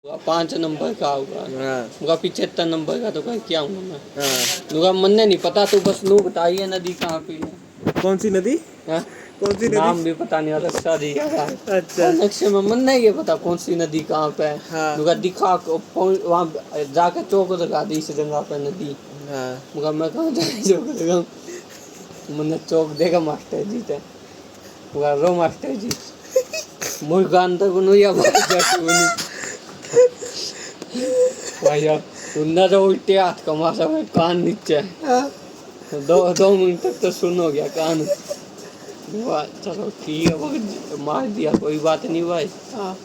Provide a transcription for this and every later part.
5 number का होगा। हाँ उनका 75 नंबर का तो कह क्या हूँ मैं। हाँ। उनका मन नहीं पता, तो बस नू बताइए नदी कहाँ पे है। कौन सी नदी? हाँ? कौन सी नदी? नाम भी पता नहीं, अलग सा दिया है। अच्छा। और नक्शे में मन नहीं ये पता कौन सी नदी कहाँ पे है। हाँ उनका दिखा वहाँ जाकर चौक लगा दी इस जगह पे नदी। हाँ। उनका मैं कहाँ जाए चौक लगा, मैंने चौक देखा मास्टर जी थे। उनका रो मास्टर जी मुर्गा अंदर को नहीं भाई यार उन्ना तो उल्टे हाथ कमा सब कान नीचे। हाँ। 2 मिनट तक तो सुन हो गया कान। चलो ठीक है, वो मार दिया कोई बात नहीं भाई। हाँ।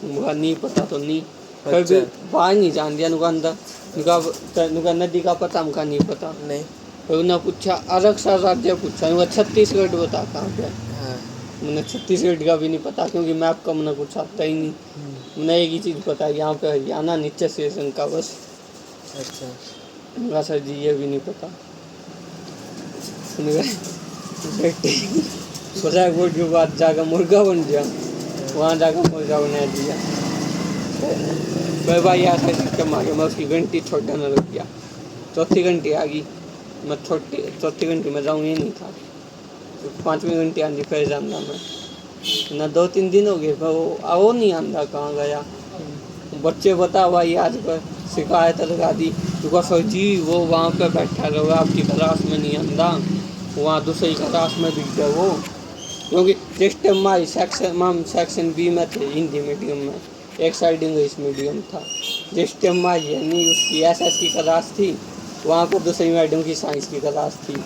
मुझे नहीं पता तो नहीं, फिर भी अच्छा। बाहर नहीं जान दिया नुका अंदर। नुका नदी का पता मुझे नहीं पता। नहीं। फिर उन्हें पूछा अलग सा राज्य पूछा, नुका छत्तीसगढ़ बता कहाँ पे। हाँ। मैंने छत्तीसगढ़ का भी नहीं पता क्योंकि मैप का मैंने कुछ आता ही नहीं। मैंने एक ही चीज़ पता है यहाँ पे हरियाणा नीचे स्टेशन का बस। अच्छा। उनका सर जी ये भी नहीं पता। सोचा वोट के बाद जाकर मुर्गा बन गया, वहाँ जाकर मुर्गा बना दिया। फिर भाई ऐसा सिस्टम आ गया, मैं उसकी घंटी छोड़ने लग गया। चौथी घंटी आ गई, मैं चौथी घंटी में जाऊँ ही नहीं था। 5वीं घंटी आंधी फिर जाना मैं ना। 2-3 दिन हो गए वो नहीं आंदा कहाँ गया। बच्चे बता भाई आज पर शिकायत लगा दी तो सर जी वो वहाँ पे बैठा रहो, आपकी क्लास में नहीं आंदा, वहाँ दूसरी क्लास में बिक गया वो। क्योंकि जिस टाइम हमारी सेक्शन बी में थे हिंदी मीडियम में, एक साइड इंग्लिश मीडियम था। जिस टाइम हमारी यानी उसकी एसएस की क्लास थी, वहाँ पर दूसरी मैडम की साइंस की क्लास थी।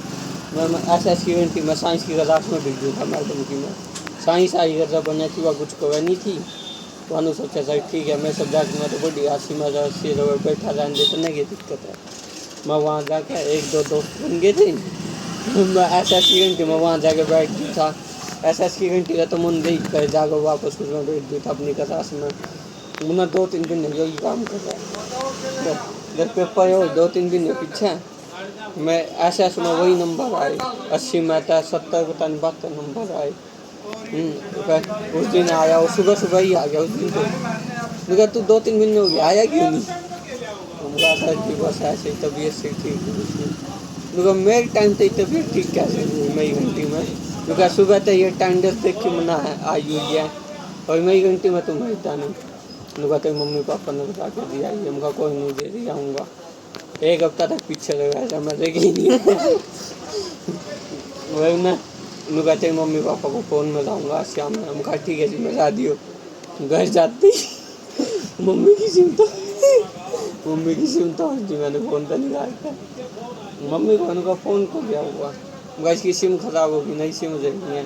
मैं एसएस की घंटी मैं साइंस की क्लास में बिक गया था मैडम की। मैं साइंस आई कर बना थी, वह कुछ कवर नहीं थी। तो अनु सोचा सर ठीक है, मैं सब्जेक्ट में तो बड़ी आसी में बैठा रहने देते नहीं ये दिक्कत है। मैं वहाँ जाकर 1-2 दोस्त बन गए थे। मैं एसएस की घंटी में वहाँ जाके बैठ गया था। एसएस की घंटी का तो मन देख कर जाकर वापस उसमें बैठ गया था अपनी क्लास में। मैंने 2-3 दिन यही काम कर रहा है। जब पेपर हो 2-3 दिन पीछे मैं एसएस में वही नंबर आए 80 में था, 70 पता नहीं 72 नंबर आए। उस दिन आया, वो सुबह सुबह ही आ गया उस दिन। तो मुझे तू 2-3 दिन में हो गया, आया क्यों नहीं। मुझे सर की बस ऐसे ही तबीयत से ठीक है। मेरे टाइम से तबीयत ठीक कैसे हुई मेरी घंटी में, क्योंकि सुबह तो ये टेंडर देख के मना है आई हुई है, और मेरी घंटी में तो मिलता नहीं। मुझे तेरे मम्मी पापा ने बता के दिया है, मुझे कोई नहीं दे दिया हूँगा। 1 हफ्ता तक पीछे लगा मैं देखी नहीं। वही ना उनका तेरे मम्मी पापा को फ़ोन में लाऊंगा शाम में। हम कहा ठीक है जी मैं ला दियो। घर जाती मम्मी की सिम तो जी मैंने फ़ोन तो निकाल था। मम्मी को उनका फ़ोन को गया हुआ, उनका इसकी सिम खराब होगी, नई सिम लेनी है।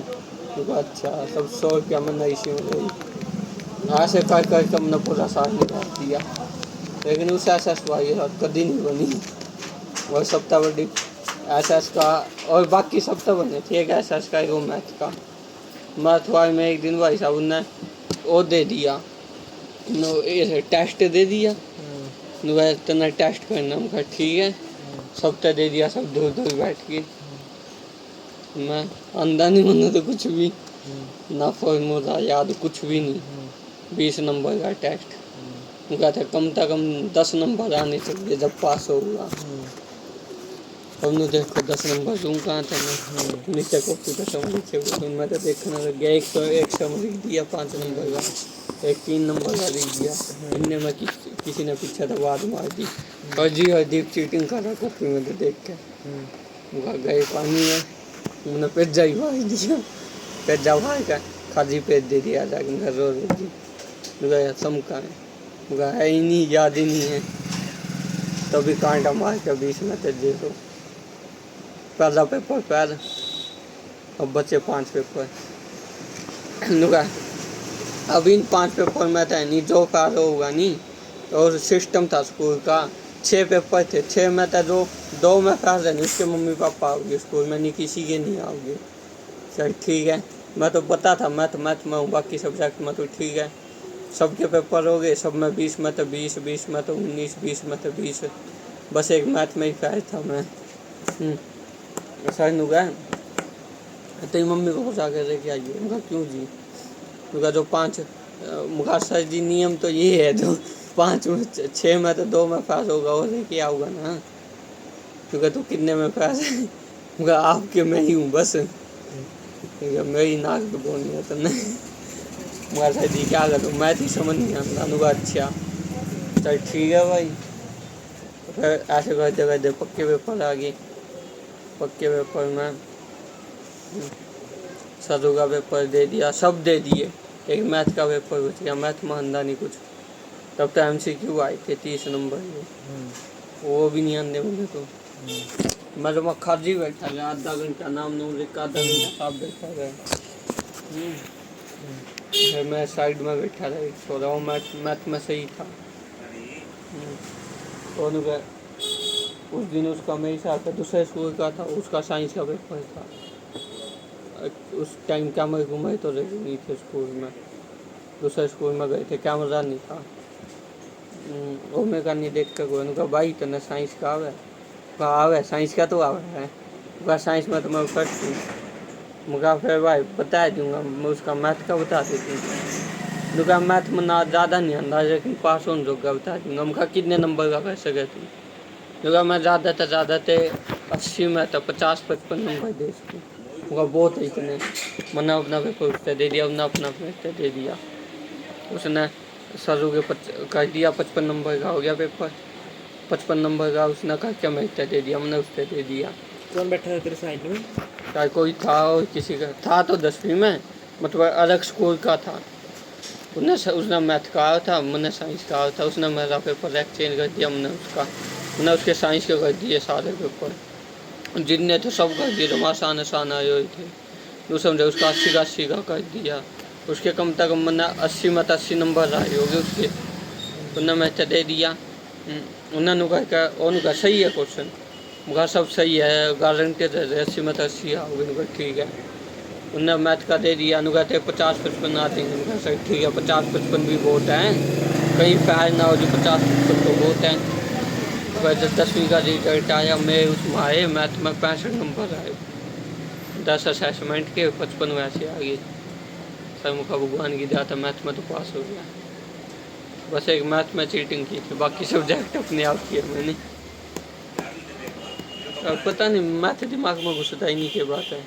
उनका अच्छा तब 100 रुपया में नई सिम ली। ऐसे कर हमने पूरा साल निकाल दिया, लेकिन उस एस वाई कभी नहीं बनी। और सप्ताह बड़ी एस का, और बाकी सप्ताह बने थे। एक एस का, एक वो मैथ वाले में एक दिन भाई साहब ने वो दे दिया, टेस्ट दे दिया। तना टेस्ट करना, हम कहा ठीक है। सप्ताह दे दिया, सब दूर दूर बैठ के। मैं अंदा नहीं बना तो कुछ भी ना, फॉर्मूला याद कुछ भी नहीं। 20 नंबर का टेस्ट, उनका था कम से कम 10 नंबर आने चाहिए जब पास होगा। हमने देखो 10 नंबर दूँ कहाँ था। मैं नीचे कॉपी पर सब लिखे हुए, मैं तो देखने लग गया। एक सौ लिख दिया 5 नंबर का, एक 3 नंबर का लिख दिया। इनने में किसी ने पीछे दबाद मार दी, और जी और दीप चीटिंग कर रहा कॉपी में तो देख के। गए पानी में उन्होंने पिज्जा ही मार दिया। पिज्जा भाई का खाजी पेज दे दिया जाके घर रो दी। गया समका है ही नहीं, याद ही नहीं है। तभी कांटा मार के 20 में तेजे तो पहला पेपर पैर, अब बचे 5 पेपर। नुका अब इन 5 पेपर में था नहीं जो पार होगा नहीं। और सिस्टम था स्कूल का, 6 पेपर थे, 6 में था जो 2 में पास है नहीं, उसके मम्मी पापा आओगे स्कूल में, नहीं किसी के नहीं आओगे। चल ठीक है, मैं तो पता था मैथ में हूँ, बाकी सब्जेक्ट में तो ठीक है। सबके पेपर हो गए, सब में 20 में तो 20, 20 में तो 19, 20 में तो 20। बस एक मैथ में ही फेल था मैं। सर नुका तेरी मम्मी को पूछा के लेके आइए। उनका क्यों जी, उनका जो 5 मुखा सर जी नियम तो ये है जो 5 में 6 में तो 2 में पास होगा, और क्या होगा ना, क्योंकि तू कितने में पास है? मगर आपके मैं ही हूँ बस, मेरी नाक तो बोलनी है तुमने, मगर शायद ये क्या करूँ, मैं थी समझ नहीं आता। अनुगा अच्छा चल ठीक है भाई, फिर ऐसे करते करते पक्के पेपर आ गए। पक्के पेपर में सदु का पेपर दे दिया, सब दे दिए, एक मैथ का पेपर बच गया, मैथ में आंदा नहीं कुछ। तब तो MCQ आए थे 30 नंबर के, वो भी नहीं आने मुझे तो। मैं तो वहाँ खाजी बैठा गया आधा घंटा, नाम नूम लिख का आधा घंटा साफ बैठा गया। फिर मैं साइड में बैठा था, छोड़ा वो मैथ में सही था। और उस दिन उसका मेरे साथ दूसरे स्कूल का था, उसका साइंस का पेपर था। उस टाइम कैमरे घुमाए तो नहीं थे स्कूल में, दूसरे स्कूल में गए थे, कैमरा नहीं था। वो मैं का नहीं देख कर उनका भाई तो ना साइंस का आवे साइंस का तो आवे है, वह साइंस में तो मैं फर्स्ट हूँ। मुझे फिर भाई बता दूंगा, मैं उसका मैथ का बता देती हूँ। दुका मैथ में ना ज़्यादा नहीं आंदा, लेकिन पास होने जोगा बता दूंगा। मुझे कितने नंबर का कर सके तू, दुका मैं ज़्यादा थे 80 में तो 50-55 नंबर दे सकूँ। मुझे बहुत है इतने, मैंने अपना पेपर उससे दे दिया, अपना अपना पेपर दे दिया। उसने सरू के कर दिया, 55 नंबर का हो गया पेपर। 55 नंबर का उसने कहा क्या मैं दे दिया, मैंने उससे दे दिया। कौन बैठा था तेरे साइड में? चाहे कोई था और किसी का था तो 10वीं में, मतलब अलग स्कूल का था। उसने मैथ का आया था, मैंने साइंस का आया था। उसने मेरा पेपर एक्सचेंज कर दिया, मैंने उसके साइंस के कर दिए सारे पेपर, जितने थे सब कर दिए, जो आसान आए हुए थे। तू समझे, उसका 80 का कर दिया। उसके कम तक मैंने 80 में 80 नंबर आए हो गए उसके, उन्हें मैथ दे दिया। उन्होंने कहा सही है क्वेश्चन, मुझा सब सही है, गारंटी दे 80 में 80 आ गए, ठीक है। उन्हें मैथ का दे दिया, उन्होंने कहते 50-55 आते हैं, उनका सही ठीक है, 50-55 भी बहुत हैं, कहीं फेल ना हो जो 50-55 तो बहुत हैं। जब 10वीं का रिजल्ट आया, मैं उसमें आए मैथ में 65 नंबर आए, 10 असेसमेंट के 55 वैसे आ गए। सर मुखा भगवान की दया था, मैथ में तो पास हो गया। बस एक मैथ में चीटिंग की थी, बाकी सब्जेक्ट अपने आप किए मैंने। अब पता नहीं मैथ दिमाग में घुसता ही नहीं, क्या बात है।